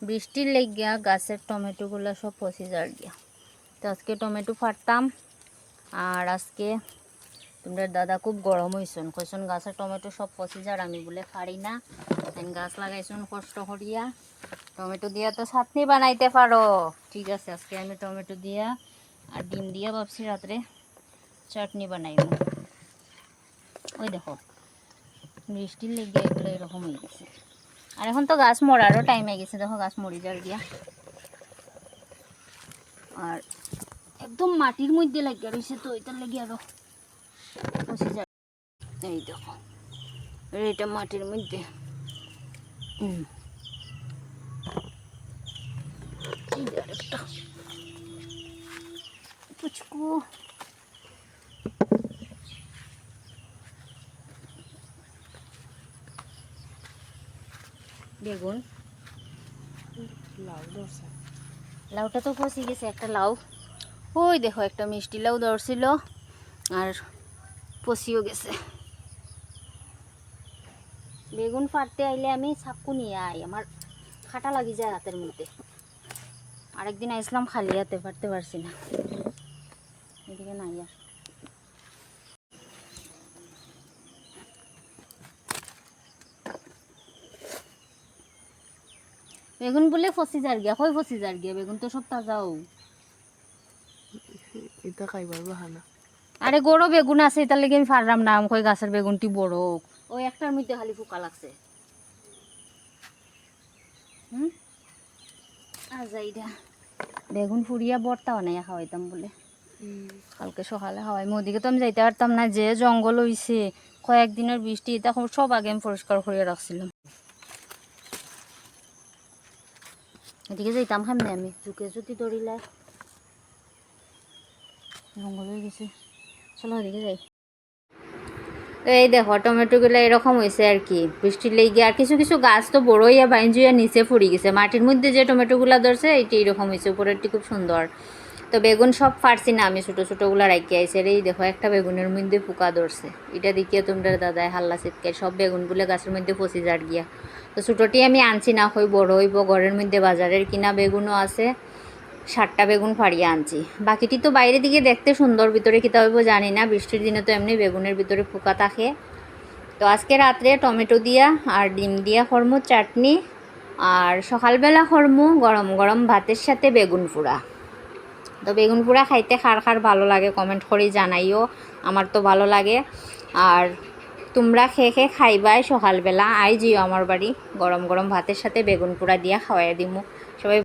বৃষ্টির লেগিয়া গাছের টমেটোগুলো সব পচে যার গিয়া। তো আজকে টমেটো ফাটতাম, আর আজকে তোমাদের দাদা খুব গরম হয়েছেন, কইসন গাছের টমেটো সব পচে যার, আমি বলে পারি না। গাছ লাগাইছুন কষ্ট করিয়া, টমেটো দিয়া তো চাটনি বানাইতে পারো। ঠিক আছে, আজকে আমি টমেটো দিয়া আর ডিম দিয়া ভাবছি রাত্রে চাটনি বানাইব। ওই দেখো বৃষ্টির লেগে এগুলো এরকম হয়ে গেছে। আর এখন তো গাছ মরারও টাইম হয়ে গেছে, দেখো গাছ মরি যার গিয়া। আর একদম মাটির মধ্যে লাগিয়ে রয়েছে, তো এটার লেগে আরো পচে যায়। এই দেখো এটা মাটির মধ্যে। আরেকটা পুচকু বেগুন, লাউ ধরছে, লাউটা তো পচে গেছে। একটা লাউ, ওই দেখো একটা মিষ্টি লাউ ধরছিল আর পচিও গেছে। বেগুন ফাটতে আইলে আমি চাকু নিয়ে আই, আমার খাটা লাগি যায় হাতের মধ্যে। আরেকদিন আইসলাম খালি হাতে, ফাটতে পারছি না। এদিকে নাই আর। বেগুন বলে ফসি যার গিয়া, কই ফসি যার গিয়া, বেগুন তো সব তাজাও। এটা খাইবার বাহানা। আরে গড়ো বেগুন আছে, এটার লেগে আমি ফারলাম না। কই গাছের বেগুনটি বড়, ওই একটার মধ্যে খালি পোকা লাগছে। আজাইরা বেগুন ফুরিয়া বর্তা বানাইয়া খাওয়াইতাম বলে, কালকে সকালে খাওয়াই। ওদিকে তো আমি যাইতে পারতাম না, যে জঙ্গল হইছে। কয়েকদিনের বৃষ্টি, এটা সব আগে আমি পরিষ্কার করে রাখছিলাম। এদিকে যাইতাম সামনে আমি, ঝুঁকে যদি দৌড়িলাই জঙ্গল হয়ে গেছে। চলো ওদিকে যাই। তো এই দেখো টমেটোগুলো এরকম হয়েছে আর কি, বৃষ্টির লেগে। আর কিছু কিছু গাছ তো বড় হইয়া বাইঞ্জুইয়া নিচে পড়ে গেছে। মাটির মধ্যে যে টমেটোগুলো ধরছে এইটি এরকম হয়েছে, উপরেরটি খুব সুন্দর। তো বেগুন সব ফাটছি না আমি, ছোটো ছোটোগুলো রাখি আইসে। এই দেখো একটা বেগুনের মধ্যে পোকা ধরছে, এটা দেখিয়ে তোমরা দাদায় হাল্লা চিৎকার, সব বেগুন বলে গাছের মধ্যে পচি যার গিয়া। তো ছোটোটি আমি আনছি না, হই বড় হইব। ঘরের মধ্যে বাজারের কিনা বেগুনও আছে, 7টা বেগুন ফাড়িয়ে আনছি। বাকিটি তো বাইরে দিকে দেখতে সুন্দর, ভিতরে কিতা হইব জানি না। বৃষ্টির দিনে তো এমনি বেগুনের ভিতরে পোকা থাকে। তো আজকে রাত্রে টমেটো দিয়া আর ডিম দিয়া খরমু চাটনি, আর সকালবেলা খরমু গরম গরম ভাতের সাথে বেগুন পোড়া। তো বেগুন পোড়া খাইতে খার খার ভালো লাগে কমেন্ট করে জানাইও, আমার তো ভালো লাগে। আর তোমরা খেয়ে খাইবাই সকালবেলা, আই যেও আমার বাড়ি, গরম গরম ভাতের সাথে বেগুন পোড়া দিয়া খাওয়াই দিমু। সবাই